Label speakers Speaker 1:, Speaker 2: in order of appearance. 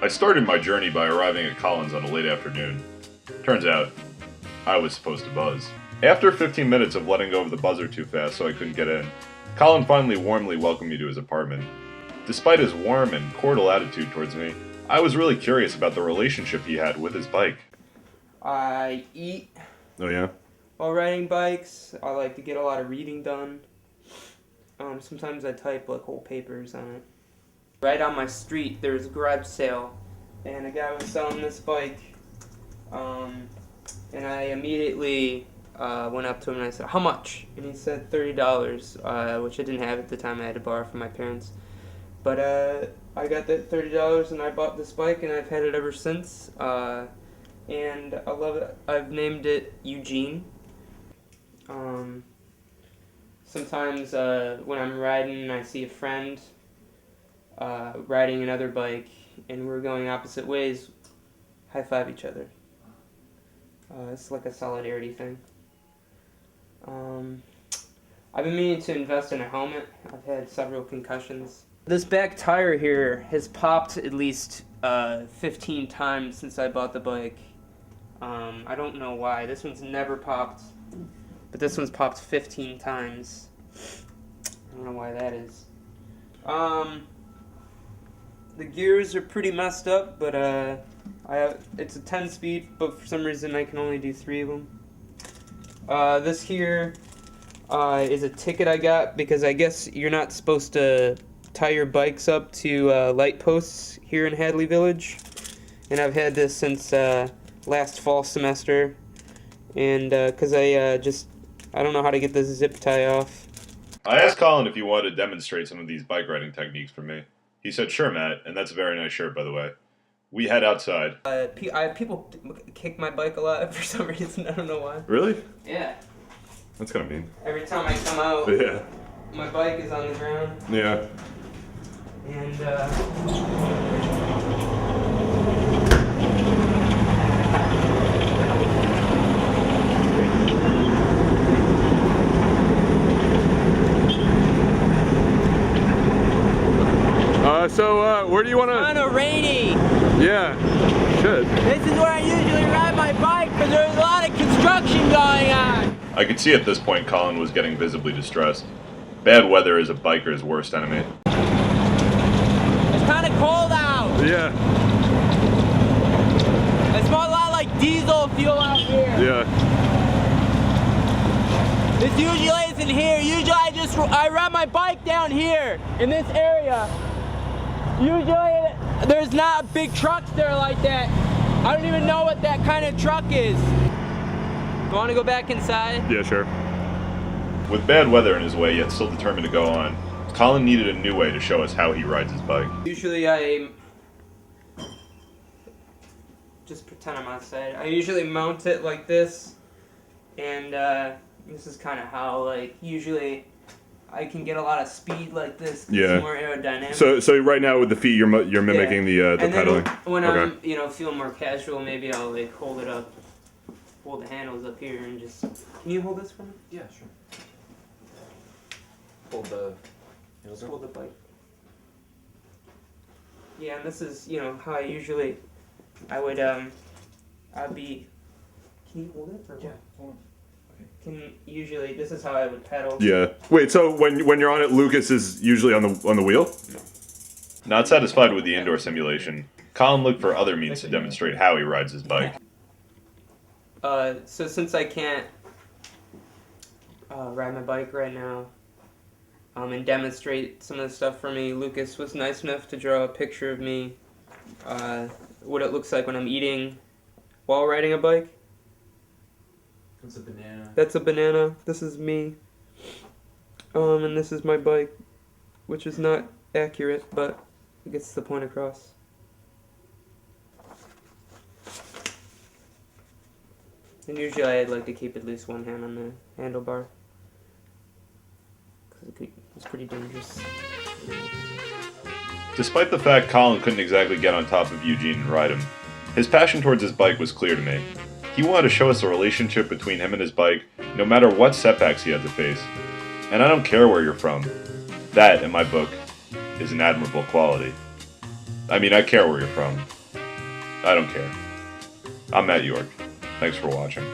Speaker 1: I started my journey by arriving at Colin's on a late afternoon. Turns out, I was supposed to buzz. After 15 minutes of letting go of the buzzer too fast so I couldn't get in, Colin finally warmly welcomed me to his apartment. Despite his warm and cordial attitude towards me, I was really curious about the relationship he had with his bike.
Speaker 2: I eat
Speaker 1: Oh yeah?
Speaker 2: while riding bikes. I like to get a lot of reading done. Sometimes I type like whole papers on it. Right on my street, there was a garage sale, and a guy was selling this bike. And I immediately went up to him and I said, "How much?" And he said $30, which I didn't have at the time. I had to borrow from my parents. But I got that $30 and I bought this bike, and I've had it ever since. And I love it. I've named it Eugene. Sometimes when I'm riding and I see a friend riding another bike and we're going opposite ways, high five each other. It's like a solidarity thing. I've been meaning to invest in a helmet. I've had several concussions. This back tire here has popped at least 15 times since I bought the bike. I don't know why. This one's never popped, but this one's popped 15 times. I don't know why that is. The gears are pretty messed up, but it's a 10-speed, but for some reason I can only do 3 of them. This here is a ticket I got because I guess you're not supposed to tie your bikes up to light posts here in Hadley Village, and I've had this since last fall semester, and because I don't know how to get this zip tie off.
Speaker 1: I asked Colin if he wanted to demonstrate some of these bike riding techniques for me. He said, "Sure, Matt," and that's a very nice shirt, by the way. We head outside.
Speaker 2: People kick my bike a lot for some reason. I don't know why.
Speaker 1: Really?
Speaker 2: Yeah.
Speaker 1: That's kind of mean.
Speaker 2: Every time I come out,
Speaker 1: Yeah.
Speaker 2: my bike is on the ground.
Speaker 1: Yeah.
Speaker 2: And
Speaker 1: So, where do you want to...
Speaker 2: kind of rainy.
Speaker 1: Yeah, should.
Speaker 2: This is where I usually ride my bike, but there's a lot of construction going on.
Speaker 1: I could see at this point Colin was getting visibly distressed. Bad weather is a biker's worst enemy.
Speaker 2: It's kind of cold out.
Speaker 1: Yeah.
Speaker 2: It smells a lot like diesel fuel out here.
Speaker 1: Yeah.
Speaker 2: This usually isn't here. Usually I ride my bike down here in this area. Usually there's not big trucks there like that. I don't even know what that kind of truck is. You want to go back inside?
Speaker 1: Yeah, sure. With bad weather in his way, yet still determined to go on, Colin needed a new way to show us how he rides his bike.
Speaker 2: Usually I just pretend I'm outside. I usually mount it like this, and this is kind of how, like, usually I can get a lot of speed like this.
Speaker 1: Yeah.
Speaker 2: It's more aerodynamic.
Speaker 1: So right now with the feet, you're mimicking the
Speaker 2: and
Speaker 1: pedaling.
Speaker 2: then when I'm feeling more casual, maybe I'll like hold the handles up here and just. Can you hold this for me?
Speaker 3: Yeah, sure. Hold the handles.
Speaker 2: Hold the bike. Yeah, and this is how I usually, I'd be. Can you hold it? Or
Speaker 3: Yeah, hold on.
Speaker 2: Usually this is how I would pedal.
Speaker 1: Yeah. Wait. So when you're on it, Lucas is usually on the wheel.
Speaker 2: No.
Speaker 1: Not satisfied with the indoor simulation, Colin looked for other means to demonstrate how he rides his bike.
Speaker 2: So since I can't ride my bike right now, and demonstrate some of the stuff for me, Lucas was nice enough to draw a picture of me, what it looks like when I'm eating while riding a bike.
Speaker 3: That's a banana.
Speaker 2: That's a banana. This is me. And this is my bike, which is not accurate, but it gets the point across. And usually I'd like to keep at least one hand on the handlebar, because it's pretty dangerous.
Speaker 1: Despite the fact Colin couldn't exactly get on top of Eugene and ride him, his passion towards his bike was clear to me. He wanted to show us the relationship between him and his bike, no matter what setbacks he had to face. And I don't care where you're from. That, in my book, is an admirable quality. I mean, I care where you're from. I don't care. I'm Matt York. Thanks for watching.